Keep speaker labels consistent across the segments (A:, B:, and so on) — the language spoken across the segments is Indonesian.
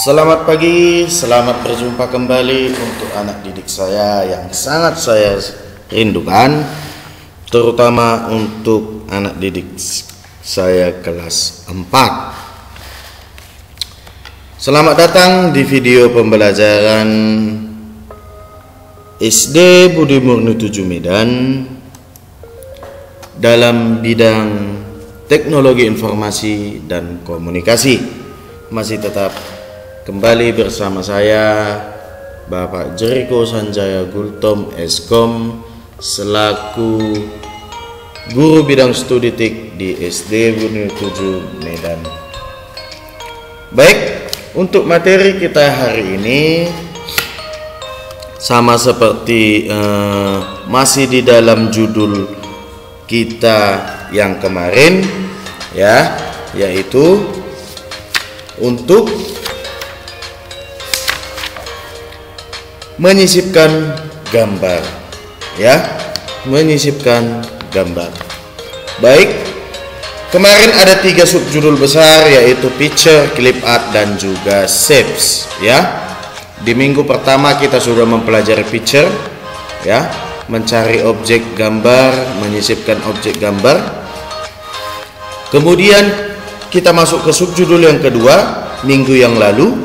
A: Selamat pagi, selamat berjumpa kembali untuk anak didik saya yang sangat saya rindukan, terutama untuk anak didik saya kelas 4. Selamat datang di video pembelajaran SD Budi Murni 7 Medan dalam bidang teknologi informasi dan komunikasi. Masih tetap kembali bersama saya Bapak Jeriko Sanjaya Gultom Eskom selaku guru bidang studi TIK di SD Budi 7 Medan. Baik, untuk materi kita hari ini sama seperti masih di dalam judul kita yang kemarin, ya, yaitu untuk menyisipkan gambar, ya, menyisipkan gambar. Baik, kemarin ada 3 subjudul besar, yaitu picture, clip art, dan juga shapes, ya. Di minggu pertama kita sudah mempelajari picture, ya, mencari objek gambar, menyisipkan objek gambar. Kemudian kita masuk ke subjudul yang kedua minggu yang lalu.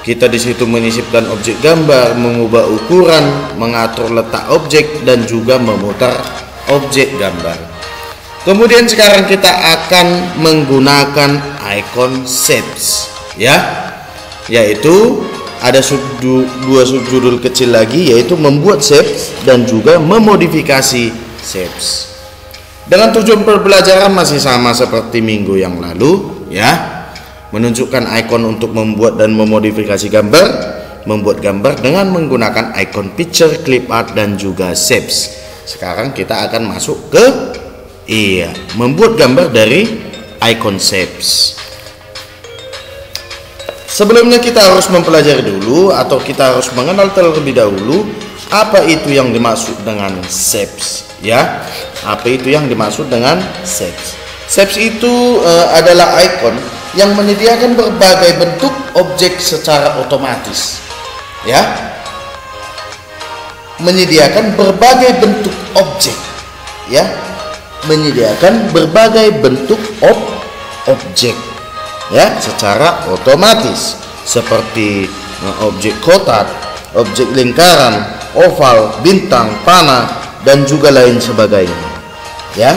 A: Kita di situ menyisipkan objek gambar, mengubah ukuran, mengatur letak objek, dan juga memutar objek gambar. Kemudian sekarang kita akan menggunakan icon shapes, ya, yaitu ada dua subjudul kecil lagi, yaitu membuat shapes dan juga memodifikasi shapes. Dengan tujuan pembelajaran masih sama seperti minggu yang lalu, ya. Menunjukkan icon untuk membuat dan memodifikasi gambar, membuat gambar dengan menggunakan icon picture, clip art, dan juga shapes. Sekarang kita akan masuk ke membuat gambar dari icon shapes. Sebelumnya kita harus mempelajari dulu, atau kita harus mengenal terlebih dahulu apa itu yang dimaksud dengan shapes, ya. Apa itu yang dimaksud dengan shapes? Shapes itu adalah icon yang menyediakan berbagai bentuk objek secara otomatis, ya, menyediakan berbagai bentuk objek, ya, menyediakan berbagai bentuk objek, ya, secara otomatis, seperti objek kotak, objek lingkaran, oval, bintang, panah, dan juga lain sebagainya, ya.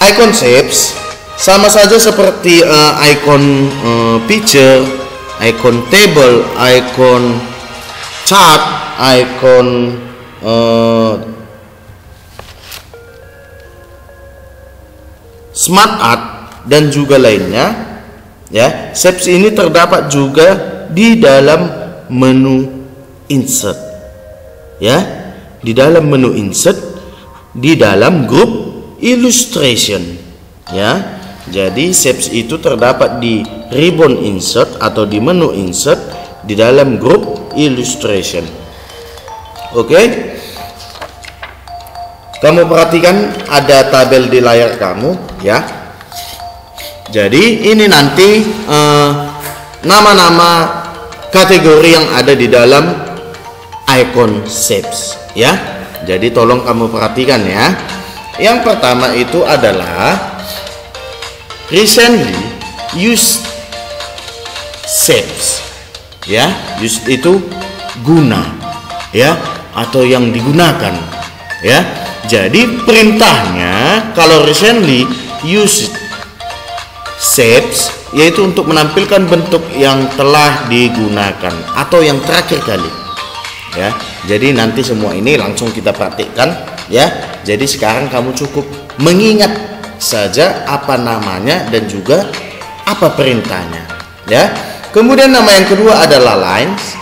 A: Icon shapes sama saja seperti icon picture, icon table, icon chart, icon smart art, dan juga lainnya, ya. Shapes ini terdapat juga di dalam menu insert, ya, di dalam menu insert, di dalam grup illustration, ya. Jadi shapes itu terdapat di ribbon insert atau di menu insert di dalam grup illustration. Oke, kamu perhatikan ada tabel di layar kamu, ya. Jadi ini nanti nama-nama kategori yang ada di dalam icon shapes, ya. Jadi tolong kamu perhatikan, ya. Yang pertama itu adalah recently used shapes, ya. Used itu guna, ya, atau yang digunakan, ya. Jadi perintahnya kalau recently used shapes yaitu untuk menampilkan bentuk yang telah digunakan atau yang terakhir kali, ya. Jadi nanti semua ini langsung kita praktikkan, ya. Jadi sekarang kamu cukup mengingat saja apa namanya dan juga apa perintahnya, ya. Kemudian nama yang kedua adalah lines,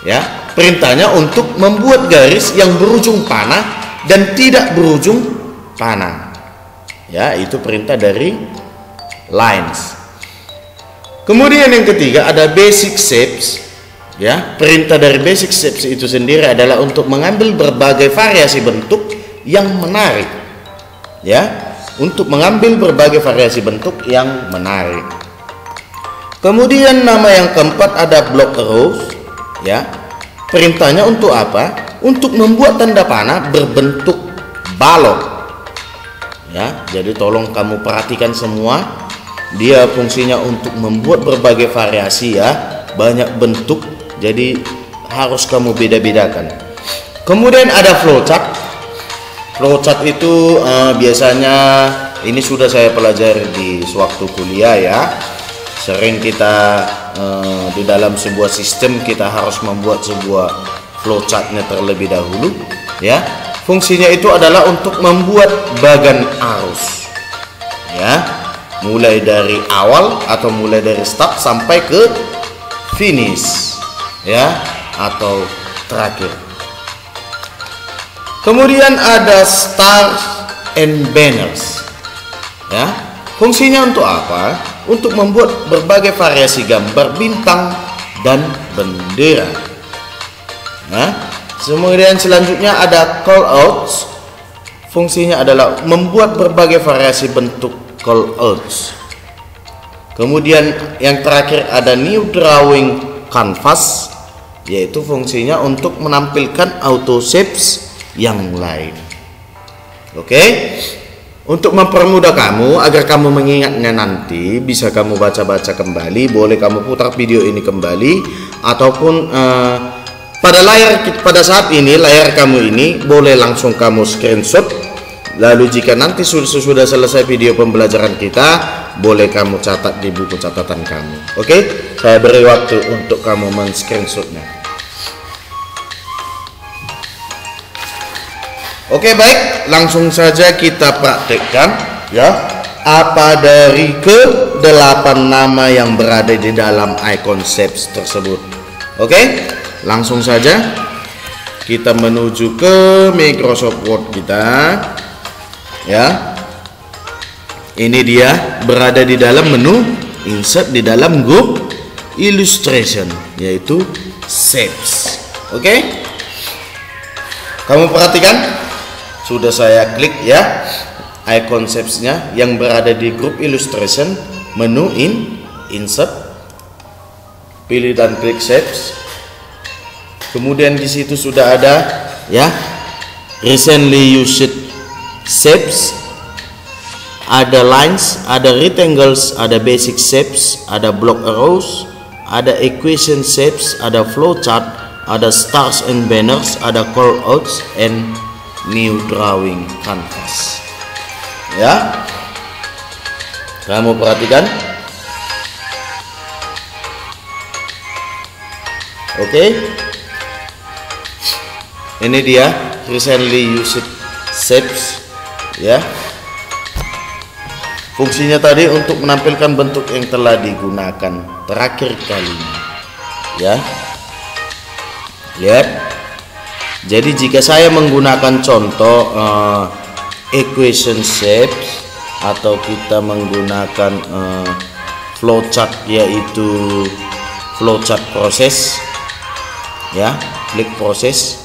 A: ya. Perintahnya untuk membuat garis yang berujung panah dan tidak berujung panah, ya. Itu perintah dari lines. Kemudian yang ketiga ada basic shapes, ya. Perintah dari basic shapes itu sendiri adalah untuk mengambil berbagai variasi bentuk yang menarik, ya. Untuk mengambil berbagai variasi bentuk yang menarik. Kemudian nama yang keempat ada block arrows, ya. Perintahnya untuk apa? Untuk membuat tanda panah berbentuk balok. Ya, jadi tolong kamu perhatikan semua. Dia fungsinya untuk membuat berbagai variasi, ya, banyak bentuk. Jadi harus kamu beda-bedakan. Kemudian ada flowchart. Flowchart itu biasanya ini sudah saya pelajari di sewaktu kuliah, ya. Sering kita di dalam sebuah sistem kita harus membuat sebuah flowchartnya terlebih dahulu, ya. Fungsinya itu adalah untuk membuat bagan arus, ya, mulai dari awal atau mulai dari start sampai ke finish, ya, atau terakhir. Kemudian ada stars and banners, ya. Fungsinya untuk apa? Untuk membuat berbagai variasi gambar bintang dan bendera. Nah, kemudian selanjutnya ada call outs. Fungsinya adalah membuat berbagai variasi bentuk call outs. Kemudian yang terakhir ada new drawing canvas, yaitu fungsinya untuk menampilkan auto shapes yang lain. Oke. Untuk mempermudah kamu agar kamu mengingatnya nanti, bisa kamu baca-baca kembali, boleh kamu putar video ini kembali, ataupun pada saat ini layar kamu ini boleh langsung kamu screenshot. Lalu jika nanti sudah selesai video pembelajaran kita, boleh kamu catat di buku catatan kamu. Oke, saya beri waktu untuk kamu men-screenshotnya. Oke, baik, langsung saja kita praktekkan, ya, apa dari ke-8 nama yang berada di dalam icon shapes tersebut. Oke, langsung saja kita menuju ke Microsoft Word kita, ya. Ini dia berada di dalam menu insert di dalam grup illustration, yaitu shapes. Oke, kamu perhatikan. Sudah saya klik, ya, icon shapes-nya yang berada di grup illustration, menu insert, pilih dan klik shapes. Kemudian di situ sudah ada, ya, recently used shapes, ada lines, ada rectangles, ada basic shapes, ada block arrows, ada equation shapes, ada flowchart, ada stars and banners, ada call outs, and new drawing canvas. Ya, kamu perhatikan. Oke, ini dia recently used shapes, ya. Fungsinya tadi untuk menampilkan bentuk yang telah digunakan terakhir kalinya, ya. Lihat. Jadi jika saya menggunakan contoh equation shapes, atau kita menggunakan flowchart, yaitu flowchart proses, ya, klik proses.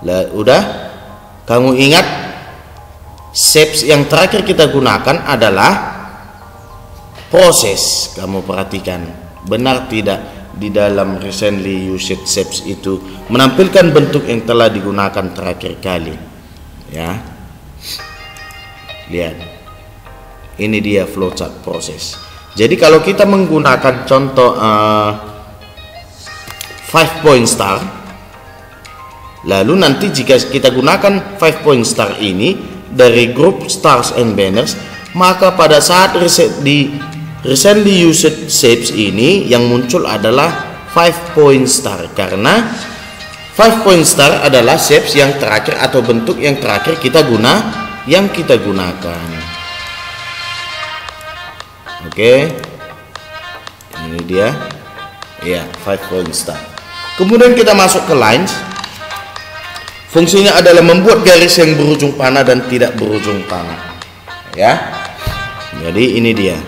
A: Lah, udah, kamu ingat shapes yang terakhir kita gunakan adalah proses. Kamu perhatikan, benar tidak? Di dalam recently used shapes itu menampilkan bentuk yang telah digunakan terakhir kali, ya. Lihat, ini dia flowchart proses. Jadi kalau kita menggunakan contoh 5 point star, lalu nanti jika kita gunakan 5 point star ini dari grup stars and banners, maka pada saat recently used shapes ini yang muncul adalah 5 point star, karena 5 point star adalah shapes yang terakhir atau bentuk yang terakhir kita gunakan. Oke, ini dia, ya, 5 point star. Kemudian kita masuk ke lines. Fungsinya adalah membuat garis yang berujung panah dan tidak berujung panah, ya. Jadi ini dia.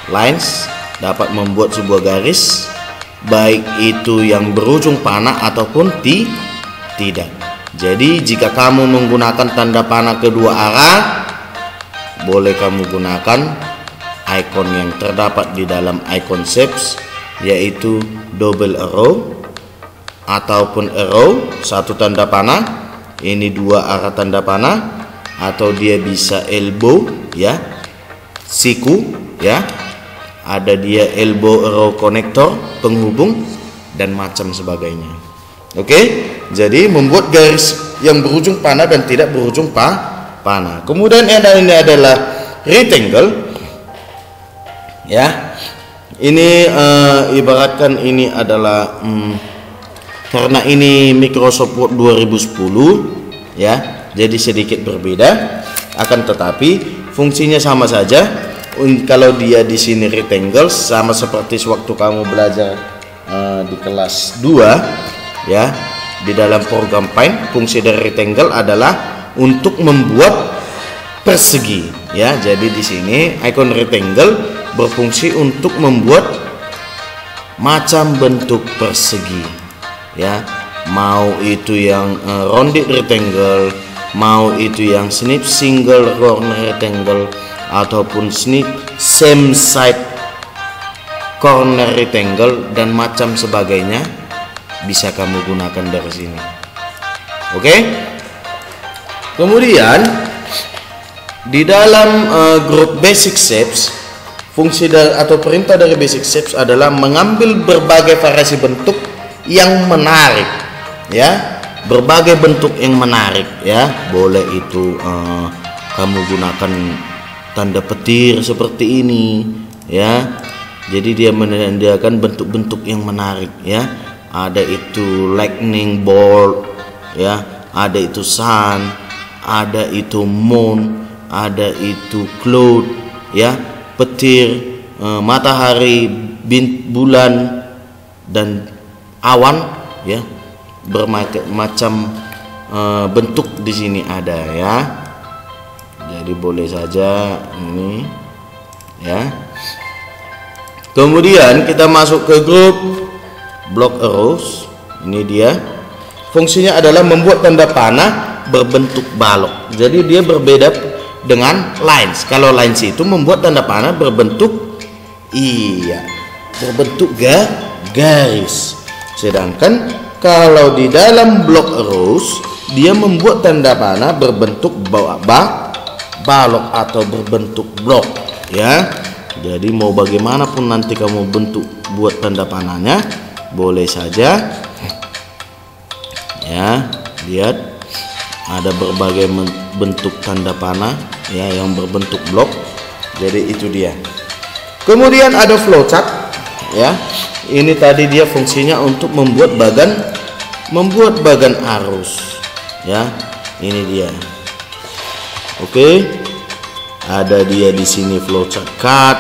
A: Lines dapat membuat sebuah garis, baik itu yang berujung panah ataupun tidak. Jadi jika kamu menggunakan tanda panah kedua arah, boleh kamu gunakan icon yang terdapat di dalam icon shapes, yaitu double arrow ataupun arrow, satu tanda panah, ini dua arah tanda panah, atau dia bisa elbow, ya, siku, ya, ada dia elbow arrow connector, penghubung, dan macam sebagainya. Oke, jadi membuat garis yang berujung panah dan tidak berujung panah. Kemudian ini adalah rectangle, ya. Ini ibaratkan ini adalah karena ini Microsoft Word 2010, ya, jadi sedikit berbeda. Akan tetapi fungsinya sama saja. Kalau dia di sini rectangle, sama seperti sewaktu kamu belajar di kelas 2, ya, di dalam program Paint, fungsi dari rectangle adalah untuk membuat persegi, ya. Jadi di sini icon rectangle berfungsi untuk membuat macam bentuk persegi, ya, mau itu yang rounded rectangle, mau itu yang snip single corner rectangle, ataupun snip same side corner rectangle, dan macam sebagainya bisa kamu gunakan dari sini. Oke. Kemudian di dalam grup basic shapes, fungsi atau perintah dari basic shapes adalah mengambil berbagai variasi bentuk yang menarik, ya, berbagai bentuk yang menarik, ya. Boleh itu kamu gunakan tanda petir seperti ini, ya. Jadi dia menyediakan bentuk-bentuk yang menarik, ya. Ada itu lightning bolt, ya, ada itu sun, ada itu moon, ada itu cloud, ya, petir, matahari, bulan, dan awan, ya. Bermacam bentuk di sini ada, ya. Jadi boleh saja ini, ya. Kemudian kita masuk ke grup block arrows. Ini dia. Fungsinya adalah membuat tanda panah berbentuk balok. Jadi dia berbeda dengan lines. Kalau lines itu membuat tanda panah berbentuk berbentuk garis. Sedangkan kalau di dalam block arrows, dia membuat tanda panah berbentuk balok atau berbentuk blok, ya. Jadi mau bagaimanapun nanti kamu bentuk buat tanda panahnya, boleh saja, ya. Lihat, ada berbagai bentuk tanda panah, ya, yang berbentuk blok. Jadi itu dia. Kemudian ada flowchart, ya. Ini tadi dia fungsinya untuk membuat bagan arus, ya. Ini dia. Oke. Ada dia di sini flowchart cut,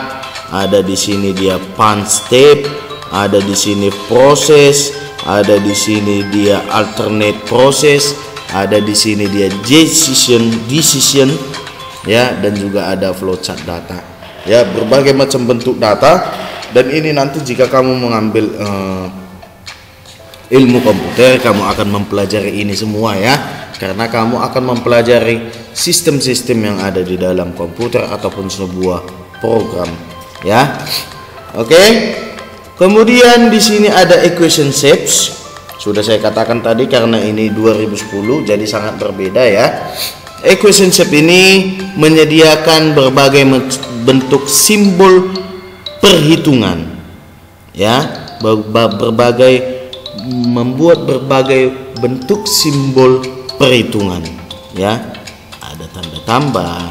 A: ada di sini dia punch step, ada di sini proses, ada di sini dia alternate proses, ada di sini dia decision, ya, dan juga ada flowchart data, ya, berbagai macam bentuk data. Dan ini nanti jika kamu mengambil ilmu komputer, kamu akan mempelajari ini semua, ya, karena kamu akan mempelajari sistem-sistem yang ada di dalam komputer ataupun sebuah program, ya. Oke. Kemudian di sini ada equation shapes. Sudah saya katakan tadi karena ini 2010 jadi sangat berbeda, ya. Equation shape ini menyediakan berbagai bentuk simbol perhitungan, ya. Membuat berbagai bentuk simbol perhitungan, ya. Ada tanda tambah,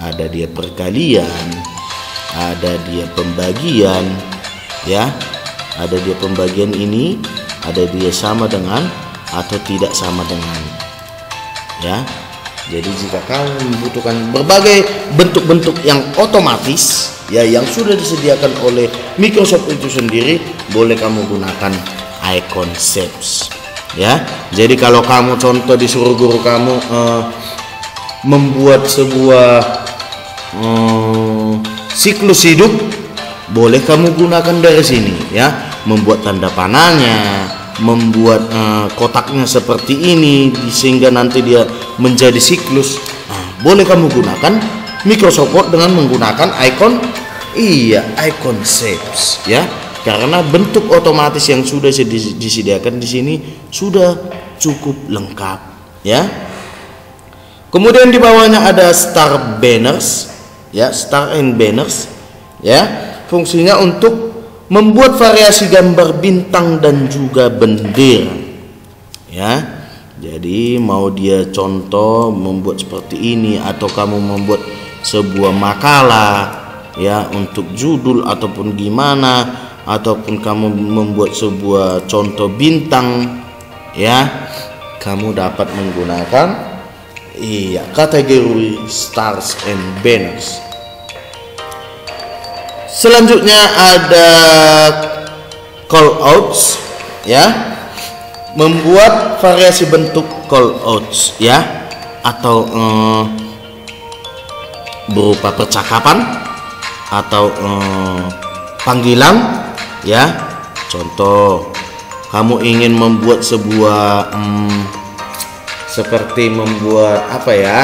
A: ada dia perkalian, ada dia pembagian, ya. Ada dia pembagian ini, ada dia sama dengan atau tidak sama dengan, ya. Jadi jika kamu membutuhkan berbagai bentuk-bentuk yang otomatis, ya, yang sudah disediakan oleh Microsoft itu sendiri, boleh kamu gunakan icon shapes, ya. Jadi kalau kamu contoh disuruh guru kamu membuat sebuah siklus hidup, boleh kamu gunakan dari sini, ya. Membuat tanda panahnya, membuat kotaknya seperti ini sehingga nanti dia menjadi siklus. Nah, boleh kamu gunakan Microsoft Word dengan menggunakan icon shapes ya, karena bentuk otomatis yang sudah disediakan di sini sudah cukup lengkap ya. Kemudian di bawahnya ada star banners ya, star and banners ya, fungsinya untuk membuat variasi gambar bintang dan juga bendera ya. Jadi mau dia contoh membuat seperti ini, atau kamu membuat sebuah makalah ya untuk judul ataupun gimana, ataupun kamu membuat sebuah contoh bintang ya, kamu dapat menggunakan kategori stars and banners. Selanjutnya ada callouts ya, membuat variasi bentuk callouts ya, atau berupa percakapan atau panggilan ya. Contoh, kamu ingin membuat sebuah seperti membuat apa ya,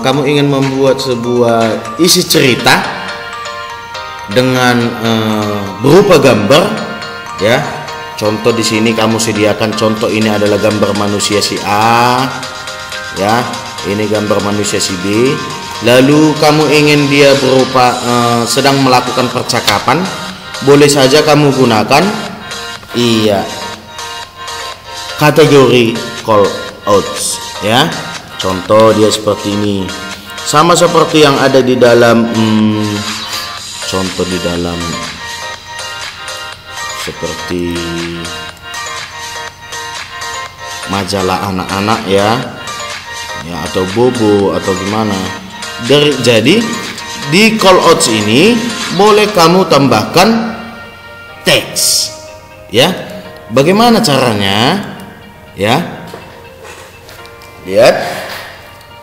A: kamu ingin membuat sebuah isi cerita dengan berupa gambar ya. Contoh di sini kamu sediakan contoh, ini adalah gambar manusia si A ya, ini gambar manusia si B. Lalu kamu ingin dia berupa sedang melakukan percakapan, boleh saja kamu gunakan kategori callouts ya. Contoh dia seperti ini, sama seperti yang ada di dalam contoh di dalam seperti majalah anak-anak ya, atau bobo atau gimana. Jadi di callouts ini boleh kamu tambahkan teks ya. Bagaimana caranya ya? Lihat,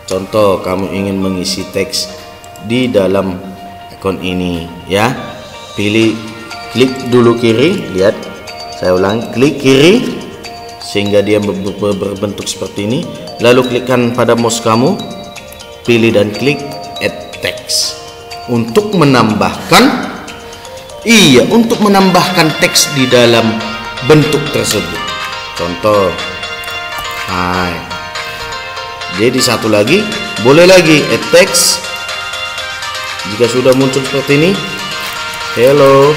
A: contoh kamu ingin mengisi teks di dalam icon ini ya. Klik dulu kiri, lihat, saya ulang, klik kiri sehingga dia berbentuk seperti ini. Lalu klikkan pada mouse kamu, pilih dan klik add text untuk menambahkan teks di dalam bentuk tersebut. Contoh, hai. Jadi satu lagi, boleh lagi add text. Jika sudah muncul seperti ini, hello.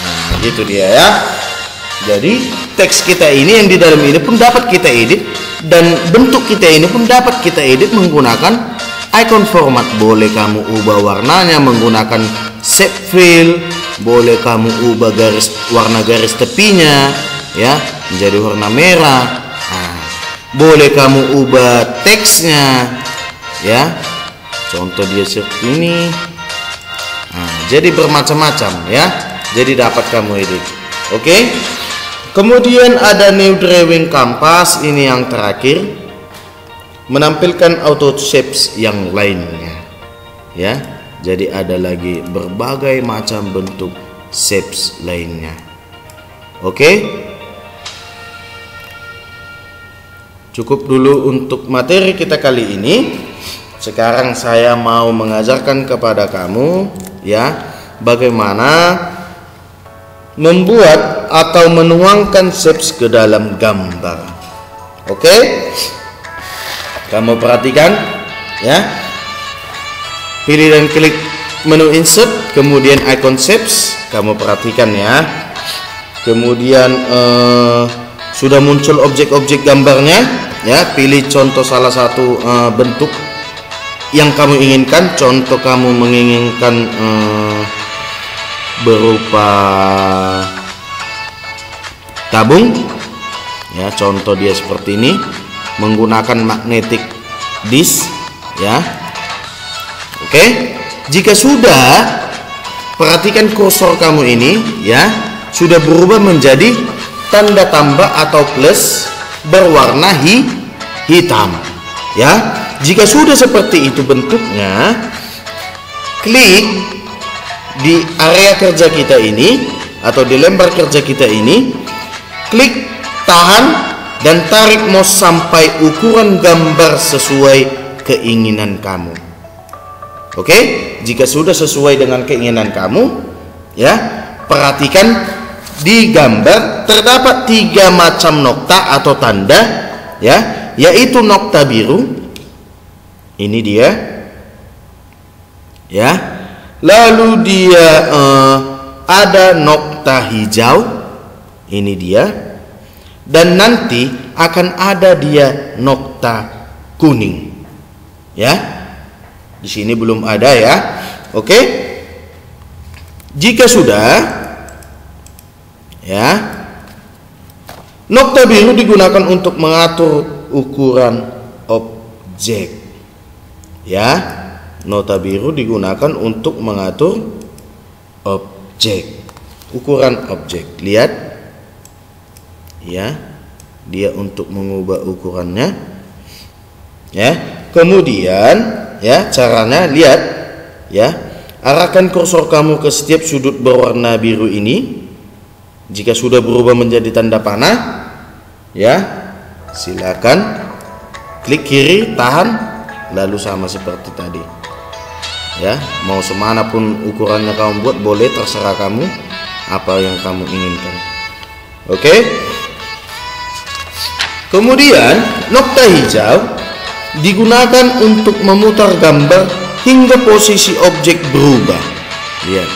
A: Nah, gitu dia ya. Jadi teks kita ini yang di dalam ini pun dapat kita edit, dan bentuk kita ini pun dapat kita edit menggunakan icon format. Boleh kamu ubah warnanya menggunakan shape fill, boleh kamu ubah warna garis tepinya ya menjadi warna merah. Nah, boleh kamu ubah teksnya ya, contoh dia seperti ini. Nah, jadi bermacam-macam ya, jadi dapat kamu edit. Oke. Kemudian ada new drawing canvas, ini yang terakhir, menampilkan auto shapes yang lainnya ya. Jadi ada lagi berbagai macam bentuk shapes lainnya. Oke. Cukup dulu untuk materi kita kali ini. Sekarang saya mau mengajarkan kepada kamu ya, bagaimana membuat atau menuangkan shapes ke dalam gambar. Oke. Kamu perhatikan ya. Pilih dan klik menu insert, kemudian icon shapes. Kamu perhatikan ya. Kemudian sudah muncul objek-objek gambarnya ya. Pilih contoh salah satu bentuk yang kamu inginkan. Contoh kamu menginginkan berupa tabung ya, contoh dia seperti ini menggunakan magnetic disk ya. Oke. Jika sudah, perhatikan kursor kamu ini ya, sudah berubah menjadi tanda tambah atau plus berwarna hitam ya. Jika sudah seperti itu bentuknya, klik di area kerja kita ini atau di lembar kerja kita ini, klik tahan dan tarik mouse sampai ukuran gambar sesuai keinginan kamu. Oke, jika sudah sesuai dengan keinginan kamu, ya, perhatikan di gambar terdapat 3 macam nokta atau tanda, ya, yaitu nokta biru. Ini dia, ya. Lalu dia ada nokta hijau. Ini dia. Dan nanti akan ada dia nokta kuning. Ya. Di sini belum ada ya. Oke. Jika sudah, ya. Nokta biru digunakan untuk mengatur ukuran objek. Ya. Nokta biru digunakan untuk mengatur objek. Ukuran objek. Lihat. Ya. Dia untuk mengubah ukurannya. Ya. Kemudian, ya, caranya lihat, ya, arahkan kursor kamu ke setiap sudut berwarna biru ini. Jika sudah berubah menjadi tanda panah, ya, silakan klik kiri, tahan, lalu sama seperti tadi, ya. Mau semanapun ukurannya kamu buat, boleh, terserah kamu apa yang kamu inginkan. Oke. Kemudian nokta hijau digunakan untuk memutar gambar hingga posisi objek berubah. Lihat.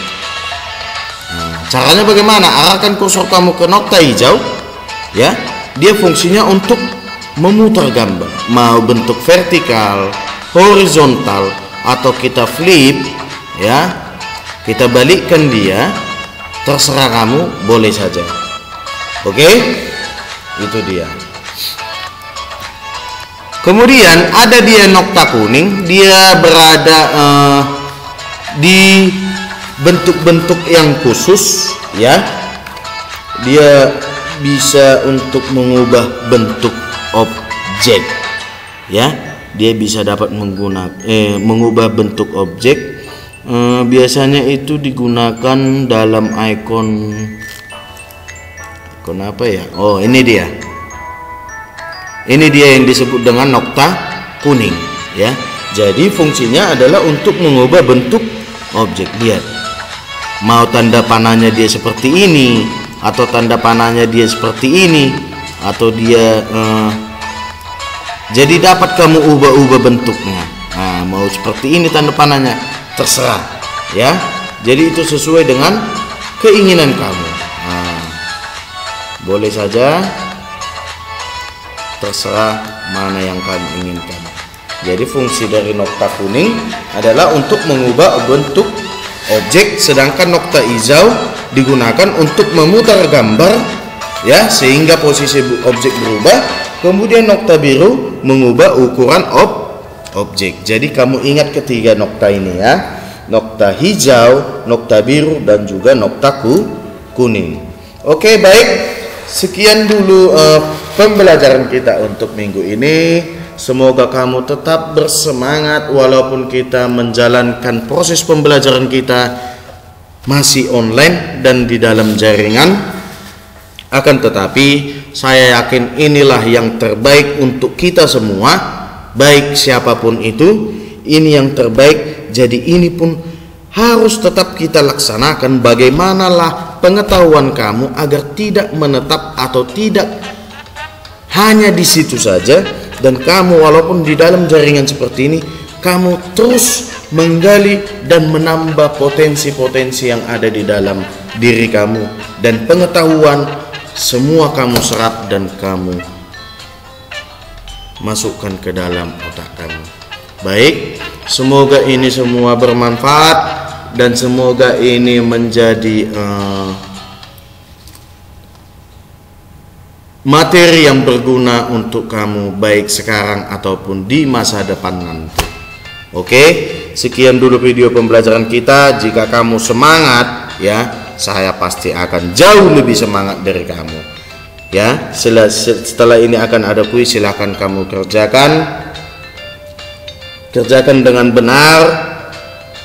A: Caranya bagaimana? Arahkan kursor kamu ke nokta hijau, ya. Dia fungsinya untuk memutar gambar, mau bentuk vertikal, horizontal, atau kita flip, ya. Kita balikkan dia, terserah kamu, boleh saja. Oke? Itu dia. Kemudian ada dia nokta kuning, dia berada di bentuk-bentuk yang khusus, ya. Dia bisa untuk mengubah bentuk objek, ya. Dia bisa dapat mengubah bentuk objek. Biasanya itu digunakan dalam ikon apa ya? Oh, ini dia. Ini dia yang disebut dengan nokta kuning, ya. Jadi fungsinya adalah untuk mengubah bentuk objek. Lihat. Mau tanda panahnya dia seperti ini, atau tanda panahnya dia seperti ini, atau dia jadi dapat kamu ubah-ubah bentuknya. Nah, mau seperti ini tanda panahnya, terserah, ya. Jadi itu sesuai dengan keinginan kamu. Nah, boleh saja, terserah mana yang kamu inginkan. Jadi fungsi dari nokta kuning adalah untuk mengubah bentuk objek, sedangkan nokta hijau digunakan untuk memutar gambar, ya, sehingga posisi objek berubah. Kemudian nokta biru mengubah ukuran objek. Jadi kamu ingat ketiga nokta ini, ya. Nokta hijau, nokta biru, dan juga nokta kuning. Oke, baik. Sekian dulu pembelajaran kita untuk minggu ini. Semoga kamu tetap bersemangat walaupun kita menjalankan proses pembelajaran kita masih online dan di dalam jaringan. Akan tetapi saya yakin inilah yang terbaik untuk kita semua, baik siapapun itu. Ini yang terbaik. Jadi ini pun harus tetap kita laksanakan. Bagaimanalah pengetahuan kamu agar tidak menetap atau tidak hanya di situ saja, dan kamu walaupun di dalam jaringan seperti ini, kamu terus menggali dan menambah potensi-potensi yang ada di dalam diri kamu, dan pengetahuan semua kamu serap dan kamu masukkan ke dalam otak kamu. Baik, semoga ini semua bermanfaat dan semoga ini menjadi materi yang berguna untuk kamu baik sekarang ataupun di masa depan nanti. Oke, sekian dulu video pembelajaran kita. Jika kamu semangat, ya, saya pasti akan jauh lebih semangat dari kamu. Ya, setelah ini akan ada kuis, silahkan kamu kerjakan dengan benar.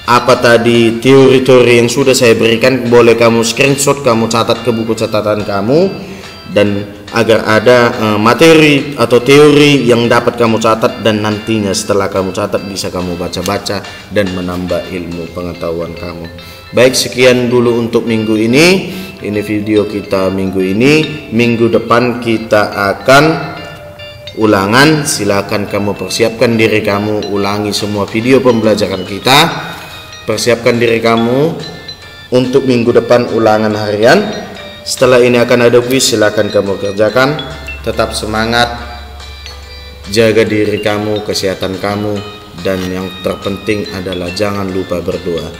A: Apa tadi teori-teori yang sudah saya berikan, boleh kamu screenshot, kamu catat ke buku catatan kamu. Dan agar ada materi atau teori yang dapat kamu catat, dan nantinya setelah kamu catat bisa kamu baca-baca dan menambah ilmu pengetahuan kamu. Baik, sekian dulu untuk minggu ini. Ini video kita minggu ini. Minggu depan kita akan ulangan. Silakan kamu persiapkan diri kamu, ulangi semua video pembelajaran kita. Persiapkan diri kamu untuk minggu depan ulangan harian. Setelah ini akan ada kuis, silakan kamu kerjakan. Tetap semangat, jaga diri kamu, kesehatan kamu, dan yang terpenting adalah jangan lupa berdoa.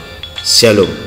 A: Shalom.